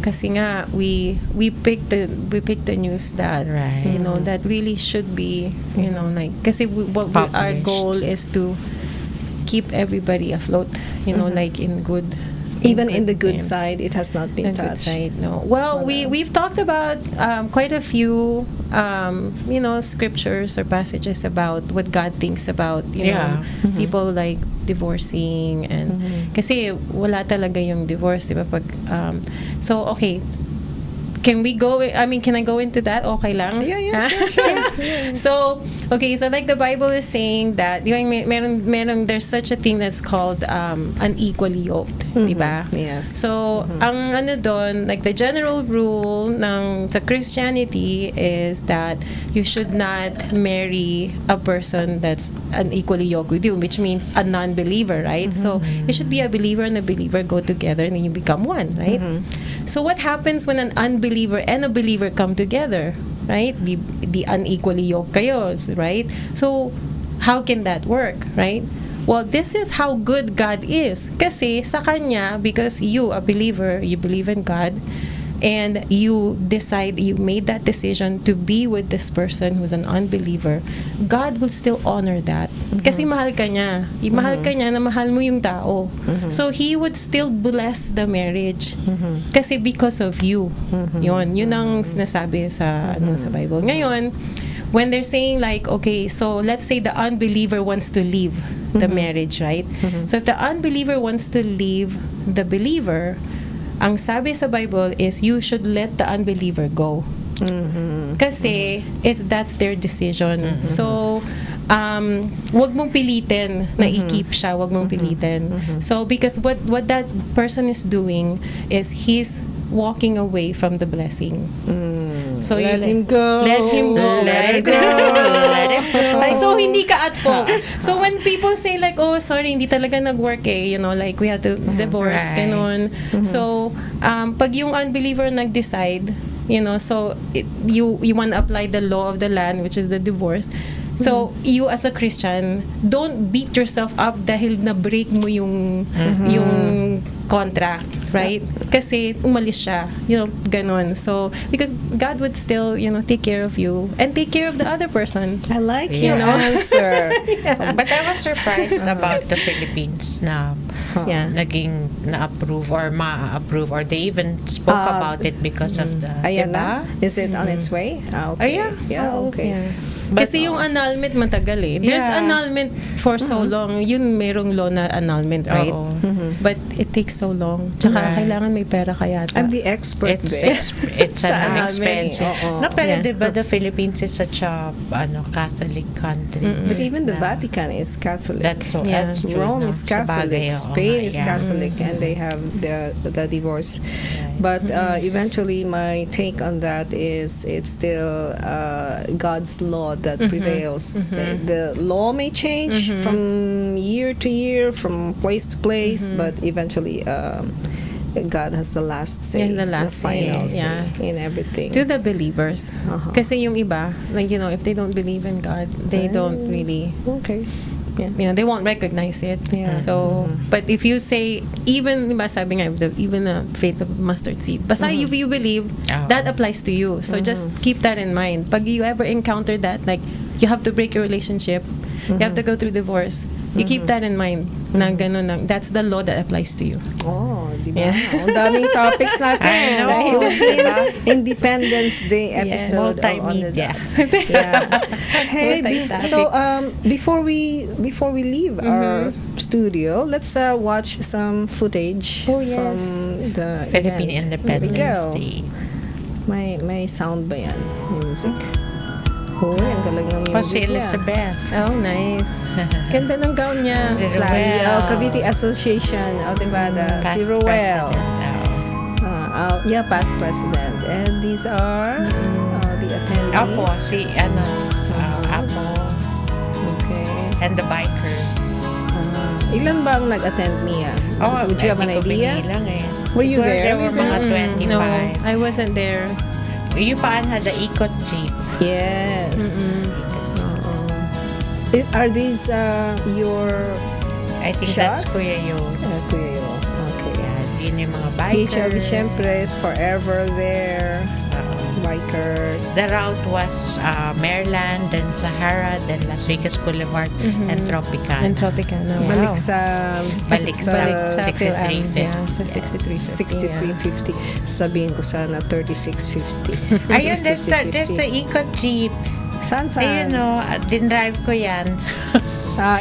Kasi nga we picked the news that Right. that really should be like kasi our Published. goal is to keep everybody afloat. Like in good. Even in the good times. side, it has not been And good touched. side, no. Well, we've talked about quite a few scriptures or passages about what God thinks about Yeah. people like divorcing and kasi wala talaga yung divorce, di ba? Pag so okay. Can I go into that? Okay lang? Yeah, sure. So, okay, so like the Bible is saying that, di ba, meron, there's such a thing that's called unequally yoked, di ba? Yes. So, ang doon, like the general rule sa Christianity is that you should not marry a person that's unequally yoked with you, which means a non-believer, right? So, you should be a believer and a believer go together and then you become one, right? So, what happens when an unbeliever and a believer come together, right? The unequally yoked kayo, right? So, how can that work, right? Well, this is how good God is. Kasi sa Kanya, because you, a believer, you believe in God, and you made that decision to be with this person who's an unbeliever, God will still honor that. Kasi mahal ka niya. Mahal ka niya na mahal mo yung tao. So, He would still bless the marriage. Kasi because of you. Yun ang sinasabi sa Bible. Ngayon, when they're saying like, okay, so let's say the unbeliever wants to leave the marriage, right? So if the unbeliever wants to leave the believer, ang sabi sa Bible is you should let the unbeliever go. Kasi that's their decision. So wag mong pilitin na i-keep siya, wag mong pilitin. So because what that person is doing is he's walking away from the blessing. So Let him go. Let him go. Let it right? go. Let it go. Like, so hindi ka at fault. So when people say like, oh sorry, hindi talaga nag-work like we had to divorce, Right. ganon. So pag yung unbeliever nag-decide, so you want to apply the law of the land, which is the divorce. So you as a Christian, don't beat yourself up dahil na-break mo yung contract, right? Kasi umalis siya, ganon. So because God would still, take care of you and take care of the other person. I like Yeah. your answer. But I was surprised about the Philippines na Yeah. naging na-approve or ma-approve or they even spoke about it because of the, Ayan diba? na? Is it on its way? Okay. Yeah. Okay. Yeah. But- Kasi yung annulment matagal eh. There's Yeah. annulment for so long. Yun merong law na annulment, right? Oo. But it takes so long. Tsaka Right. kailangan may pera ka yata. I'm the expert It's there. it's Sa an annulment, expensive. oo. No, pero Yeah. diba the Philippines is such a Catholic country. But even the Na- Vatican is Catholic. That's so Yeah. that's true, Rome no? is Sa Catholic, bagay, oo Spain nga, is yeah. Catholic, and they have the divorce. But eventually, my take on that is it's still God's law that prevails. The law may change from year to year, from place to place, but eventually, God has the last say, Yeah, the last final say, yeah. in everything. To the believers. Uh-huh. Kasi yung iba, if they don't believe in God, they don't really, Okay. Yeah. they won't recognize it. Yeah. So, but if you say, even, diba sabi nga, even a faith of mustard seed, basta if you believe, Oo. that applies to you. So just keep that in mind. Pag you ever encounter that, like, you have to break your relationship, you have to go through divorce, you keep that in mind. Na ganun lang. That's the law that applies to you. Oh, di ba? Yeah. Ang daming topics natin. I know. Philippine Diba? Independence Day Yes. episode. Multimedia. Yeah. Hey, Multi-topic. so before we leave our studio, let's watch some footage Oh, yes. from the Philippine event. There we Independence go. Day. May sound ba yan? Music. Oh, ang galing ng O si music niya. Elizabeth. Oh, nice. Ganda ng gown niya. Si Si Ruel. Cavite Association of Nevada, si Past Ruel. president, oo. Past president. And these are the attendees. Apo, si Apo Okay. and the bikers. Ilan ba ang nag-attend, Mia? Oh, Would you have an hindi ko idea? binilang eh. Were you Siguro there, There were Lisa? mga 25. No, I wasn't there. You paan had the ikot jeep. Yes. Are these your I think Shots? that's Kuya Yos. Kuya Yo? Okay. Yeah, din yung mga PHLV bikers. syempre is forever there. Oo. Bikers. The route was Maryland, then Sahara, then Las Vegas Boulevard, and Tropicana. And Tropicana. Wow. Balik sa Balik sa Fil-Am. 6350. Yeah, sa 6350. 6350. Sabihin ko sana 3650. Ayun, that's the ikot jeep. Saan? Ayun o, dinrive ko yan.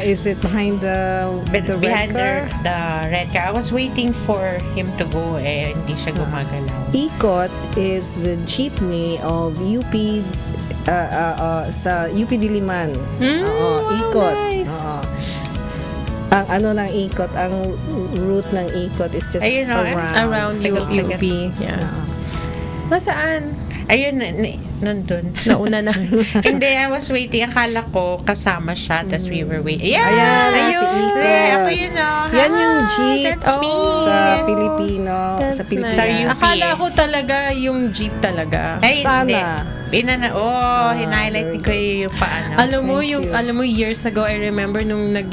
Is it behind the red Behind car? the red car. I was waiting for him to go hindi siya gumagalaw. Ikot is the jeepney of UP sa UP Diliman. wow, Ikot. nice. Oo. Ang ng ikot, ang route ng ikot is just Ayun, no, Around Tagal-tagal. UP. Yeah. Nasaan? Ayun, nandun. Nauna na. Hindi, I was waiting. Akala ko kasama siya, tas we were waiting. Yeah! Ayan, si Ikot. Yeah, ako yun o. Yan yung jeep That's me. sa Pilipino. That's Sa Pilipinas. Sa UP. Akala ko talaga yung jeep talaga. Ay, Sana. Hinighlight ni Kuya yung paano. Alam mo years ago I remember nung nag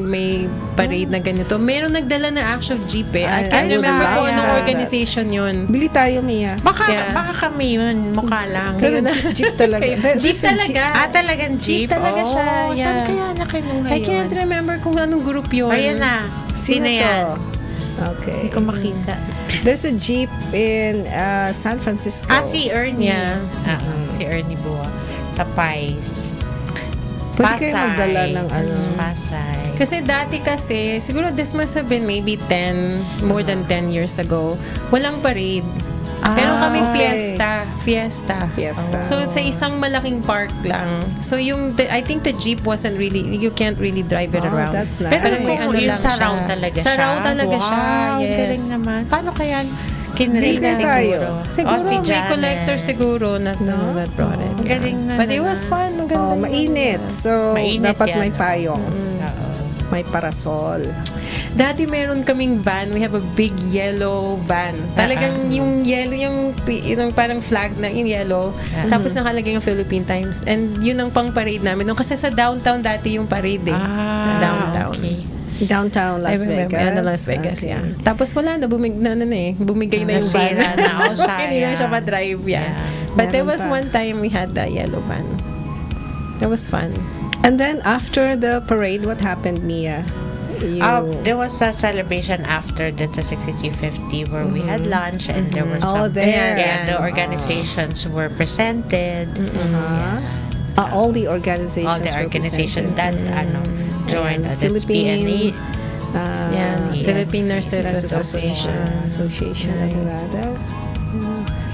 may parade na ganito. Merong nagdala na actual jeep eh. I can't Ay, remember wala. kung anong organization 'yun. Bili tayo, Mia. Baka Yeah. kami yun, mukha lang. Pero jeep talaga. Jeep talaga. Talagang jeep? Jeep talaga siya, Oh, yeah. Saan kaya nakinuha I can't yun? remember kung anong group 'yun. Ayan na. Sino yan? Okay. Hindi ko makita. There's a jeep in San Francisco. Si Ernie. Yeah. Si Ernie Bua. Sa Pies. Pwede kayo magdala ng Pasay. Kasi dati siguro this must have been maybe more than 10 years ago, walang parade. Meron kaming okay. fiesta. Fiesta. So sa isang malaking park lang. So I think the jeep wasn't really, you can't really drive it around. That's nice. Pero Parang may kung ano yung lang sa siya. round talaga Sa siya. round talaga siya, Wow, yes. galing naman. Paano kaya kinrate Bigay siguro? tayo. Siguro si may Janet. collector siguro na that brought it. Galing na But it was fun. Maganda yun. Mainit. So, Mainit dapat yan, may payong. Oo. May parasol. Dati meron kaming van. We have a big yellow van. Talagang yung yellow, yung parang flag na yung yellow. Tapos nakalagay yung Philippine Times. And yun ang pang parade namin. Kasi sa downtown dati yung parade eh. Sa downtown. Okay. Downtown Las I remember, Vegas. yeah, Las Vegas, Okay. yeah. Tapos wala na, bumigay na yung van. Nasira na. Oh, sayang. Hindi na siya pa-drive, yeah. But there Meron was pa. one time we had the yellow van. That was fun. And then after the parade, what happened, Mia? You, There was a celebration after the 6350 where we had lunch and there were Oh, some there. the organizations were presented. all the organizations All the were organizations presented. that joined Ayan, that's Philippine, PNA. Yeah, Philippine Nurses Association. Association of Nice. Nevada.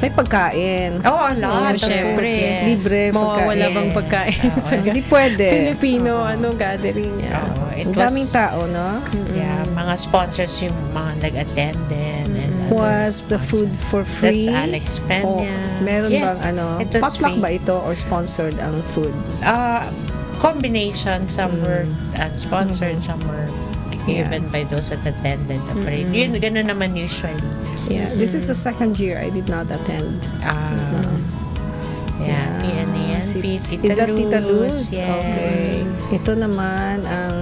May pagkain. Oh, a lot. So, syempre, Yes. Libre Mawawala pagkain. bang pagkain sa Hindi pwede. Filipino gathering niya. Oo, it Ang was, daming tao, no? yeah, mga sponsors yung mga nag-attend din. And Was the food for free? That's Alex Peña. O meron Yes, bang it was potluck free. ba ito or sponsored ang food? Combination. Some were sponsored, some were given by those that attended the parade. Yun, ganun naman usually. Yeah, this is the second year I did not attend. Yeah, PNA and Is that Tita Luz? Yes. Okay. Ito naman ang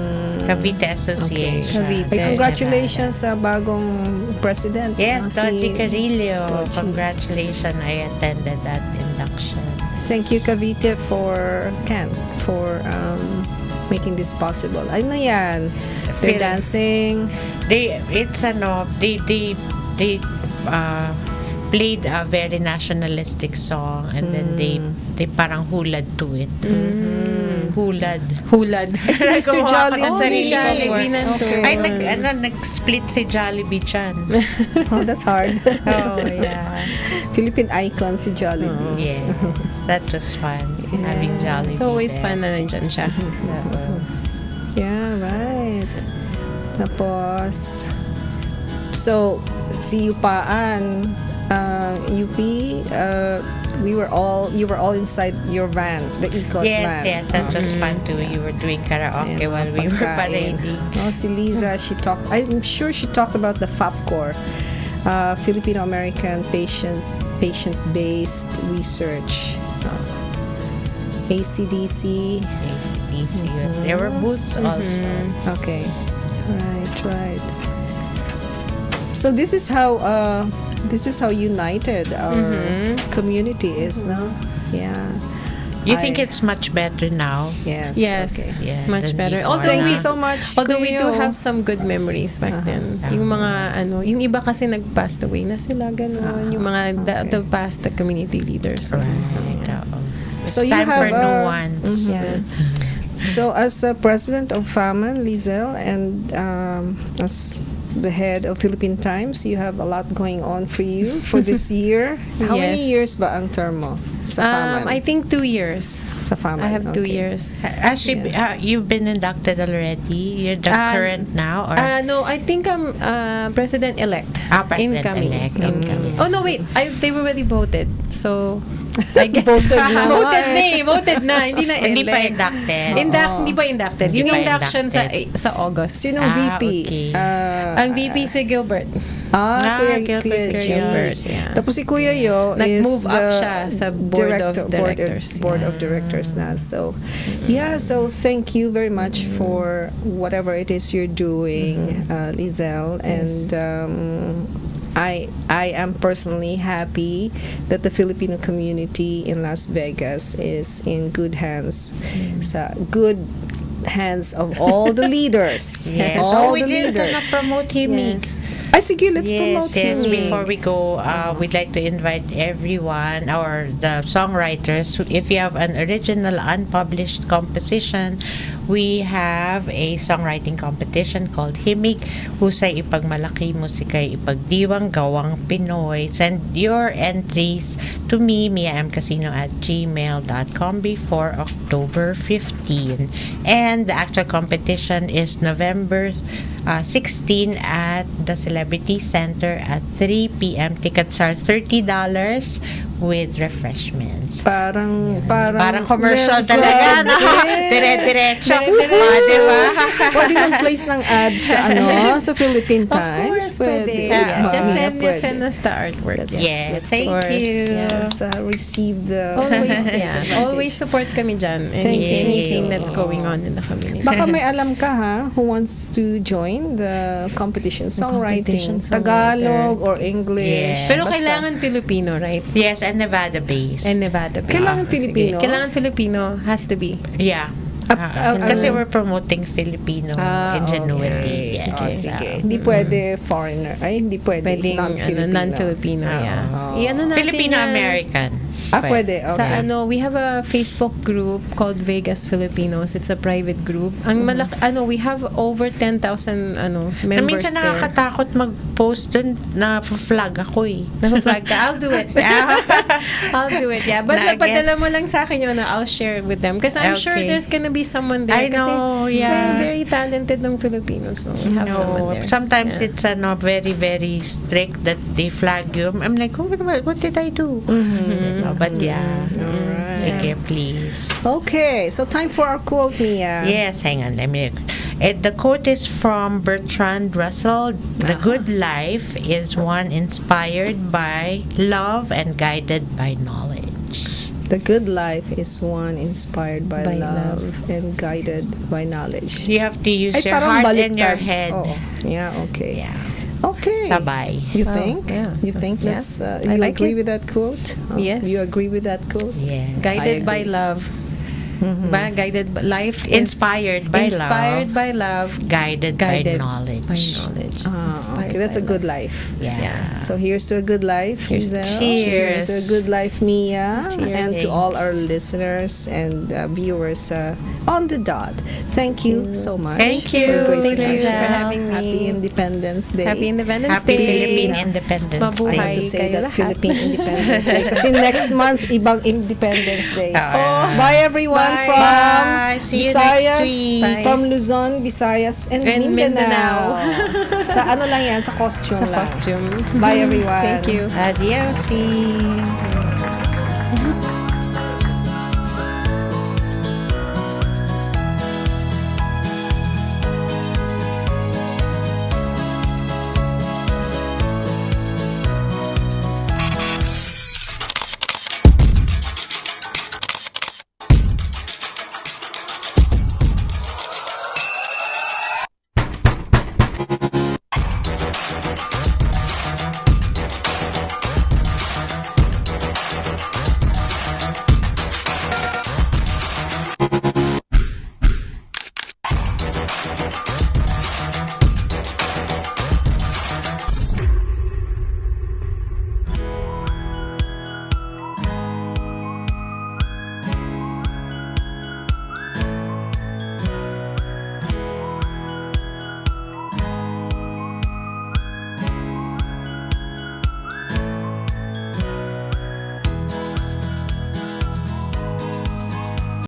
Cavite Association. Cavite. Ay, congratulations sa bagong president. Yes, no? Dodgy Carrillo. Dodgy. Congratulations. I attended that induction. Thank you, Cavite, for making this possible. Ano yan? They're Phil- dancing. They played a very nationalistic song and then they parang hulad to it. Hulad. Si Mr. Jolly. Oh, si Jollibee nandun. Ay, nag-split si Jollibee chan. Oh, that's hard. Oh, yeah. Philippine icon si Jollibee. Yes, that was fun. Having Jollibee. It's always there. fun na nandyan siya. Yeah, right. Tapos, so, si Yupaan, UP, you were all inside your van, the Ikot van. Yes, that was fun too. You were doing karaoke Ayan, while we were pagkain. parading. Oh, si Liza, I'm sure she talked about the FAPCOR, Filipino-American patient-based research. ACDC. ACDC. There were booths also. Okay. Right. So this is how united our community is, no? Yeah. You think it's much better now? Yes. Yes, Okay. Yeah, much than better. before. Although Thank we you so much. Although we do Kuya. have some good memories back then. Yung mga yung iba kasi nag-passed away na sila ganun. Yung mga the past the community leaders. Right. So, So It's you time for have new ones. yeah. So as president of FAMAN, Leizel, and as the head of Philippine Times, you have a lot going on for you for this year. How many Yes. years ba ang term mo sa FAMAN? I think 2 years. sa FAMAN. I have 2 okay. years. Actually, you've been inducted already. You're the current now, or No, I think I'm president-elect. President-elect. Incoming. Oh no, wait. They already voted. So I guess Voted na. voted na. Hindi na hindi pa elect. inducted. Hindi pa inducted. Hindi Yung pa induction inducted. sa August. Sinong VP? okay. Ang VP si Gilbert. Kuya Gilbert Gilbert, George. yeah. Tapos si Kuya Yo Nag-move is up siya sa board of directors. Board of Yes. directors na. So, so thank you very much for whatever it is you're doing, Leizel. And I am personally happy that the Filipino community in Las Vegas is in good hands. Sa good hands of all the leaders. Yes. All we the didn't leaders. promote him. Ay, sige, let's promote Yes. him. Before we go, we'd like to invite everyone, or the songwriters, if you have an original unpublished composition, we have a songwriting competition called Himig, Husay Ipagmalaki Musikay Ipagdiwang Gawang Pinoy. Send your entries to me, miamcasino@gmail.com before October 15. And the actual competition is November 16 at the Celebrity Center at 3 p.m. Tickets are $30 with refreshments. Parang commercial talaga, no? Dire-diretso. Diba? Pwede mag-place ng ads sa Philippine Of Times. course, pwede. Yeah. Just Pwede. send us the artwork. Yes, of thank course. you. Yes. Receive the Always, always support kami dyan. Thank Anything you. that's going on in the community. Baka may alam ka who wants to join the competition songwriting, competition songwriter. Tagalog or English. Yes. Pero Basta. kailangan Filipino, right? Yes, and Nevada-based. And Nevada. Kailangan Sige. Filipino? Kailangan Filipino. Has to be. Yeah. Kasi we're promoting Filipino ingenuity. Okay. Yes. Sige. Hindi pwede foreigner. Ay, hindi pwede. Pwedeng Non-Filipino. non-Filipino. Yeah. Iano natin Filipino-American. Pwede. Okay. Sa we have a Facebook group called Vegas Filipinos. It's a private group. Ang we have over 10,000 Na members minsan there. nakakatakot mag-post dun na flag ako eh. Naka-flag ka. I'll do it. I'll do it. Yeah. But Na, I padala mo lang sa akin yun. I'll share it with them. Because I'm sure Okay. there's gonna be someone there. I know, Kasi yeah. very, very talented ng Filipinos. So we have someone there. Sometimes Yeah. it's very, very strict that they flag you. I'm like, what did I do? But yeah. Alright. Sige, please. Okay, so time for our quote, Mia. Yes, hang on. The quote is from Bertrand Russell. The good life is one inspired by love and guided by knowledge. The good life is one inspired by, By love and guided by knowledge. You have to use Ay, your parang heart and your baliktad. head. Oh, yeah, okay. Yeah. Okay. Sabay. You Oh, think? yeah. You think Yeah. that's I you like agree it. with that quote? Yes. You agree with that quote? Yeah. Guided by agree. love. Guided by life is Inspired by inspired love. by love, Guided by guided knowledge. by knowledge. Inspired Okay, that's by a good love. life. Yeah. So here's to a good life. Here's to- Giselle. Cheers. To a good life, Mia. Cheers. And to all our listeners and viewers on the dot. Thank you so much. Thank you. for gracing Thank you us. for having me. Happy Independence Day. Happy Independence Happy Day. Philippine Independence I Mabuhay. want to say kayo that lahat. Philippine Independence Day. Kasi next month, ibang Independence Day. Bye everyone Bye. from Bye. See you Visayas, next week. Bye. from Luzon, Visayas, and, And Mindanao. Mindanao. Sa ano lang yan, sa costume Sa lang. costume. Bye everyone. Thank you. Adios.